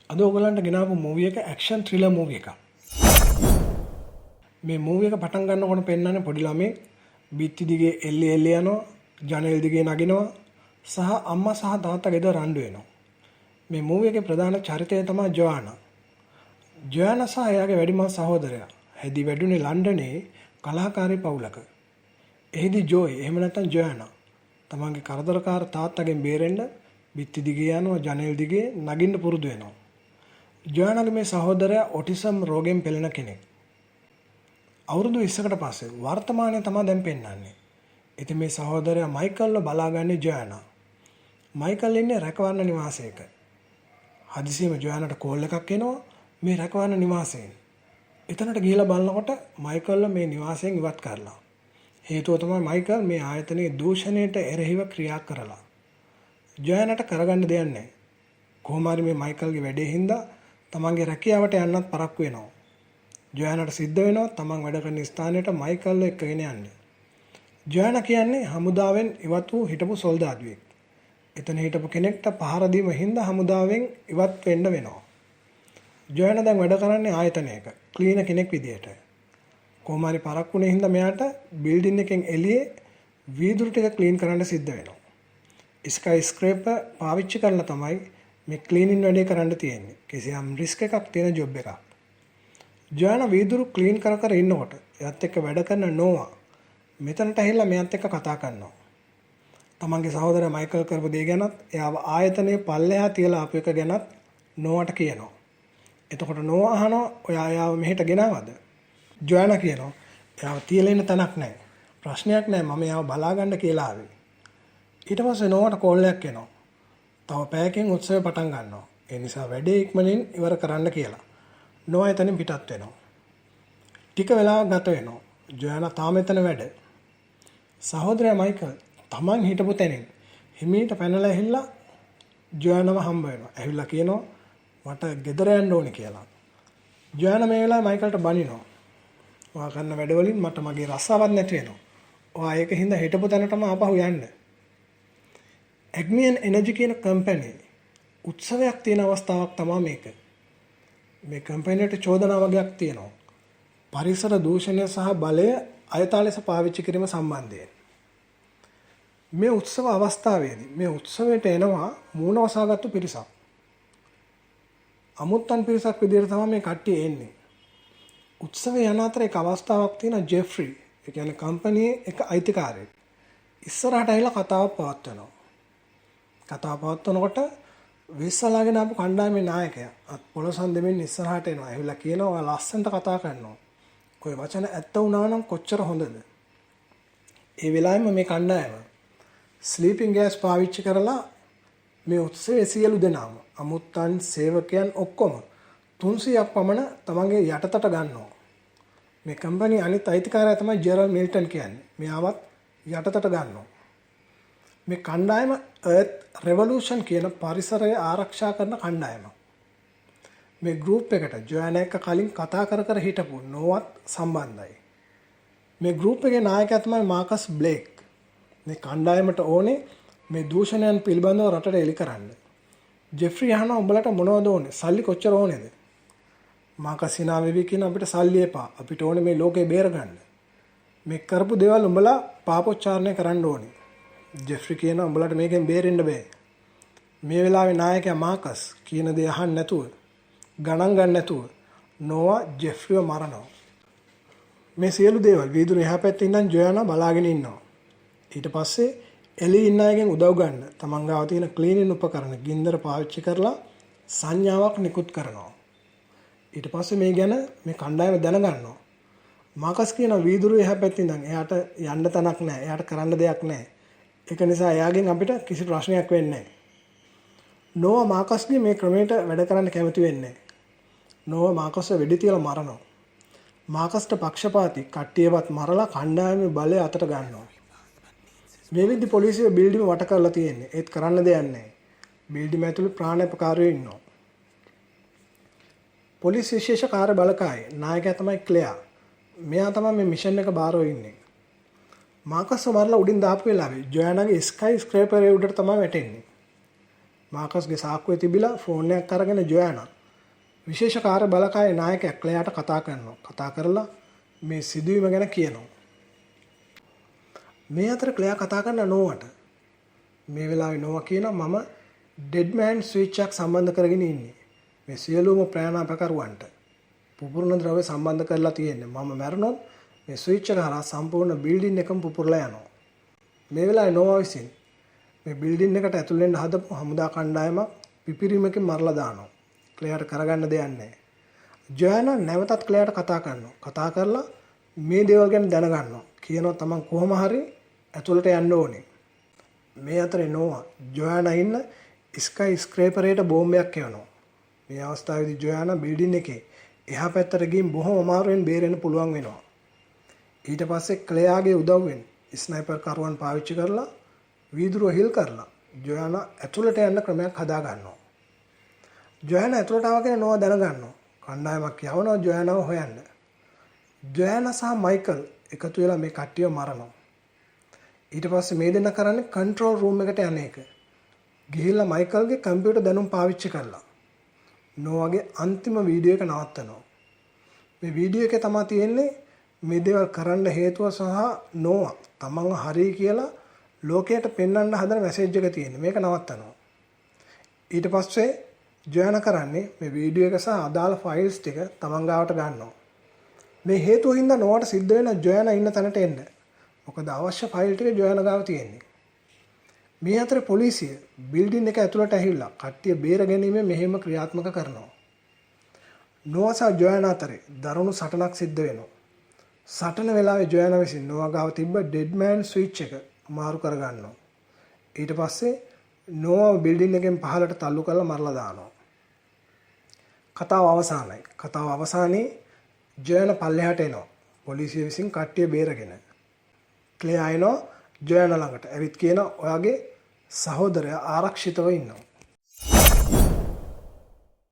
අද ඔයගලන්ට ගෙනාවු මූවි එක ඇක්ෂන් ත්‍රිලර් මූවි එකක්. මේ මූවි එක පටන් ගන්නකොට පෙන්නන්නේ පොඩි ළමෙක් බිත්ති දිගේ එල්ලි එල්ලි යනවා, ජනෙල් දිගේ නගිනවා සහ අම්මා සහ තාත්තා ගෙදර රණ්ඩු වෙනවා. මේ මූවි එකේ ප්‍රධාන චරිතය තමයි ජොයානා. ජොයානා සහ එයාගේ වැඩිමහල් සහෝදරයා හැදි වැඩුණේ ලන්ඩනයේ කලාකාරී පවුලක. එහිදී ජෝයි එහෙම නැත්නම් ජොයානා තමන්ගේ කරදරකාර තාත්තගෙන් බේරෙන්න බිත්ති දිගේ යනවා, ජනෙල් දිගේ නගින්න පුරුදු වෙනවා. ජොයානාගේ මේ සහෝදරයා ඔටිසම් රෝගයෙන් පෙළෙන කෙනෙක්. අවුරුදු 20කට පස්සේ වර්තමානයේ තමයි දැන් පෙන්වන්නේ. ඉතින් මේ සහෝදරයා මයිකල්ව බලාගන්නේ ජොයානා. මයිකල් ඉන්නේ රැකවරණ නිවාසයක. හදිසියෙම ජොයානාට කෝල් එකක් එනවා මේ රැකවරණ නිවාසයෙන්. එතනට ගිහිලා බලනකොට මයිකල්ව මේ නිවාසයෙන් ඉවත් කරලා. හේතුව තමයි මයිකල් මේ ආයතනයේ දූෂණයට එරෙහිව ක්‍රියා කරලා. ජොයානාට කරගන්න දෙයක් නැහැ. කොහොම හරි මේ මයිකල්ගේ වැඩේ හින්දා තමන්ගේ රැකියාවට යන්නත් පරක්කු වෙනවා. ජොයානාට සිද්ධ වෙනවා තමන් වැඩ කරන ස්ථානයට මයිකල්ව එක්කගෙන යන්න. ජොයානා කියන්නේ හමුදාවෙන් ඉවත් වූ හිටපු සොල්දාදුවෙක්. එතන හිටපු කෙනෙක්ට පහර දීම හින්දා හමුදාවෙන් ඉවත් වෙන්න වෙනවා. ජොයානා දැන් වැඩ කරන්නේ ආයතනයක ක්ලීනර් කෙනෙක් විදියට. කොහොම හරි පරක්කුනේ හින්දා මෙයාට බිල්ඩින් එකෙන් එළියේ වීදුරු ටික ක්ලීන් කරන්න සිද්ධ වෙනවා. ස්කයි ස්ක්‍රේපර් පාවිච්චි කරලා තමයි මේ ක්ලීනින් වැඩේ කරන්න තියෙන්නේ. කිසියම් රිස්ක් එකක් තියෙන ජොබ් එකක්. ජොයානා වීදුරු ක්ලීන් කර කර ඉන්නකොට එයාත් එක්ක වැඩ කරන නෝවා මෙතනට ඇවිල්ලා මෙයාත් එක්ක කතා කරනවා. තමන්ගේ සහෝදරයා මයිකල් කරපු දේ ගැනත් එයාව ආයතනයේ පල්ලෙහා තියලා ආපු එක ගැනත් නෝවාට කියනවා. එතකොට නෝවා අහනවා ඔයා එයාව මෙහෙට ගෙනාවද? ජොයානා කියනවා එයාව තියලා ඉන්න තැනක් නැහැ. ප්‍රශ්නයක් නැහැ මම එයාව බලා ගන්න කියලා ආවේ. ඊට පස්සේ නෝවාට කෝල් එකක් එනවා. තව පැයකින් උත්සවය පටන් ගන්නවා. ඒ නිසා වැඩේ ඉක්මනින් ඉවර කරන්න කියලා. නෝවා එතනින් පිටත් වෙනවා. ටික වෙලාවක් ගත වෙනවා. ජොයානා තාම එතන වැඩ. සහෝදරයා මයිකල් තමන් හිටපු තැනින් හිමීට පැනලා ඇහිලා ජොයානාව හම්බ වෙනවා. ඇහිලා කියනවා මට ගෙදර යන්න ඕනේ කියලා. ජොයානා මේ වෙලාවේ මයිකල්ට බනිනවා. ඔයා කරන වැඩවලින් මට මගේ රස්සාවක් නැති වෙනවා. ඔයා ඒක හින්දා හිටපු තැනටම ආපහු යන්න. ඇග්නියන් එනර්ජි කියන කම්පැනි උත්සවයක් තියෙන අවස්ථාවක් තමයි මේක. මේ කම්පැනියට චෝදනා වගේක් තියෙනවා. පරිසර දූෂණය සහ බලය අයථා ලෙස පාවිච්චි කිරීම සම්බන්ධයෙන්. මේ උත්සව අවස්ථාවේදී මේ උත්සවයට එනවා මූණ වසාගත්තු පිරිසක්. අමුත්තන් පිරිසක් විදිහට තමයි මේ කට්ටිය එන්නේ. උත්සවයේ යන අතර එක අවස්ථාවක් තියෙන ජෙෆ්රි, ඒ කියන්නේ කම්පැනියේ එක අයිතිකාරයෙක්. ඉස්සරහට ඇවිල්ලා කතාවක් පවත්වනවා. කතාව පවත්වනකොට විශ්සලාගෙන ආපු කණ්ඩායමේ නායකයා අත් පොළොසන් දෙමින් ඉස්සරහට එනවා. ඇවිල්ලා කියනවා ඔයා ලස්සනට කතා කරනවා. ඔය වචන ඇත්ත වුණා නම් කොච්චර හොඳද? ඒ වෙලාවෙම මේ කණ්ඩායම ස්ලීපින් ගෑස් පාවිච්චි කරලා මේ උත්සවයේ සියලු දෙනාම අමුත්තන් සේවකයන් ඔක්කොම 300ක් පමණ තමන්ගේ යටතට ගන්නවා. මේ කම්පැනි අනිත් අයිතිකාරයා තමයි ජෙරල් මිල්ටන් කියන්නේ. මෙයාවත් යටතට ගන්නවා. මේ කණ්ඩායම Earth Revolution කියන පරිසරය ආරක්ෂා කරන කණ්ඩායම. මේ ගෲප් එකට ජොයානා එක්ක කලින් කතා කර කර හිටපු නෝවත් සම්බන්ධයි. මේ ගෲප් එකේ නායකයා තමයි මාකස් බ්ලේක්. මේ කණ්ඩායමට ඕනේ මේ දූෂණයන් පිළිබඳව රටට එලි කරන්න. ජෙෆ්රි අහනවා උඹලට මොනවද ඕනේ? සල්ලි කොච්චර ඕනේද? මාකස් hina වෙවි කියන අපිට සල්ලි එපා. අපිට ඕනේ මේ ලෝකේ බේරගන්න. මේ කරපු දේවල් උඹලා පාපොච්චාරණය කරන්න ඕනේ. ජෙෆ්රි කියනවා උඹලට මේකෙන් බේරෙන්න බෑ. මේ වෙලාවේ නායකයා මාකස් කියන දේ අහන්න නැතුව ගණන් ගන්න නැතුව නෝවා ජෙෆ්රිව මරනවා. මේ සියලු දේවල් වීදුරු එහා පැත්තේ ඉඳන් ජොයානා බලාගෙන ඉන්නවා. ඊට පස්සේ එළි ඉන්න අයගෙන් උදව් ගන්න තමන් ගාව තියෙන ක්ලීනින් උපකරණ ගින්දර පාවිච්චි කරලා සංඥාවක් නිකුත් කරනවා. ඊට පස්සේ මේ ගැන මේ කණ්ඩායම දැනගන්නවා. මාකස් කියන වීදුරු එහා පැත්තේ ඉඳන් එයාට යන්න තැනක් නැහැ. එයාට කරන්න දෙයක් නැහැ. ඒක නිසා එයාගෙන් අපිට කිසි ප්‍රශ්නයක් වෙන්නේ නැහැ. නෝවා මාකස්ගේ මේ ක්‍රමයට වැඩ කරන්න කැමති වෙන්නේ නැහැ. නෝවා මාකස්ව වෙඩි තියලා මරනවා. මාකස්ට පක්ෂපාතී කට්ටියවත් මරලා කණ්ඩායමේ බලය අතට ගන්නවා. මේ විදිහ පොලිසිය බිල්ඩිම වට කරලා තියෙන්නේ. ඒත් කරන්න දෙයක් නැහැ. බිල්ඩිම ඇතුළේ ප්‍රාණාපකාරයෝ ඉන්නවා. පොලිස් විශේෂ කාර්ය බලකායේ නායකයා තමයි ක්ලෙයා. මෙයා තමයි මේ මිෂන් එක බාරව ඉන්නේ. මාකස්ව මරලා උඩින් දාපු වෙලාවේ ජොයානාගේ ස්කයි ස්ක්‍රේපරේ උඩට තමයි වැටෙන්නේ. මාකස්ගේ සාක්කුවේ තිබිලා ෆෝන් එකක් අරගෙන ජොයානා විශේෂ කාර්ය බලකායේ නායකයා ක්ලෙයාට කතා කරනවා. කතා කරලා මේ සිදුවීම ගැන කියනවා. මේ අතර ක්ලෙයා කතා කරන නෝවට මේ වෙලාවේ නෝවා කියනවා මම ඩෙඩ් මෑන් ස්විච් එකක් සම්බන්ධ කරගෙන ඉන්නේ. මේ සියලුම ප්‍රාණාපකරුවන්ට පුපුරන ද්‍රව්‍ය සම්බන්ධ කරලා තියෙන්නේ. මම මැරුණොත් මේ ස්විච් එක හරහා සම්පූර්ණ බිල්ඩින් එකම පුපුරලා යනවා. මේ වෙලාවේ නෝවා විසින් මේ බිල්ඩින් එකට ඇතුල් වෙන්න හදපු හමුදා කණ්ඩායමක් පිපිරීමකින් මරලා දානවා. ක්ලෙයාට කරගන්න දෙයක් නැහැ. ජොයානා නැවතත් ක්ලෙයාට කතා කරනවා. කතා කරලා මේ දේවල් ගැන දැනගන්නවා. කියනවා තමන් කොහොම හරි ඇතුළට යන්න ඕනේ. මේ අතරේ නෝවා ජොයානා ඉන්න ස්කයි ස්ක්‍රේපරේට බෝම්බයක් එවනවා. මේ අවස්ථාවේදී ජොයානා බිල්ඩින් එකේ එහා පැත්තට ගිහින් බොහොම අමාරුවෙන් බේරෙන්න පුළුවන් වෙනවා. ඊට පස්සේ ක්ලෙයාගේ උදව්වෙන් ස්නයිපර් කරුවන් පාවිච්චි කරලා වීදුරුව හිල් කරලා ජොයානා ඇතුළට යන්න ක්‍රමයක් හදා ගන්නවා. ජොයානා ඇතුළට ආව කියලා නෝවා දැනගන්නවා. කණ්ඩායමක් යවනවා ජොයානාව හොයන්න. ජොයානා සහ මයිකල් එකතු වෙලා මේ කට්ටිය මරනවා. ඊට පස්සේ මේ දෙන්න කරන්නේ කන්ට්‍රෝල් රූම් එකට යන එක. ගිහිල්ලා මයිකල්ගේ කම්පියුටර් දැනුම් පාවිච්චි කරලා නෝවාගේ අන්තිම වීඩියෝ එක නවත්තනවා. මේ වීඩියෝ එකේ තමයි තියෙන්නේ මේ දේවල් කරන්න හේතුව සහ නෝවා තමන්ව හරි කියලා ලෝකයට පෙන්වන්න හදන මැසේජ් එක තියෙන්නේ. මේක නවත්තනවා. ඊට පස්සේ ජොයානා කරන්නේ මේ වීඩියෝ එක සහ අදාළ ෆයිල්ස් ටික තමන් ගාවට ගන්නවා. මේ හේතුව හින්දා නෝවාට සිද්ධ වෙන ජොයානා ඉන්න තැනට එන්න. මොකද අවශ්‍ය ෆයිල් ටික ජොයානා ගාව තියෙන්නේ. මේ අතර පොලිසිය බිල්ඩින් එක ඇතුළට ඇහිලා කට්ටිය බේර ගැනීම මෙහෙම ක්‍රියාත්මක කරනවා. නෝවා සහ ජොයානා අතරේ දරුණු සටනක් සිද්ධ වෙනවා. සටන වෙලාවේ ජොයානා විසින් නෝවා ගාව තිබ්බ ඩෙඩ් මෑන් ස්විච් එක මාරු කරගන්නවා. ඊට පස්සේ නෝවා බිල්ඩින් එකෙන් පහළට තල්ලු කරලා මරලා දානවා. කතාව අවසానයි. කතාව අවසානයේ ජොයානා පල්ලෙහාට එනවා. පොලිසිය විසින් කට්ටිය බේරගෙන. ක්ලෙයා එනවා ජොයානා ළඟට. ඇවිත් කියනවා ඔයාගේ සහෝදරයා ආරක්ෂිතව ඉන්නවා.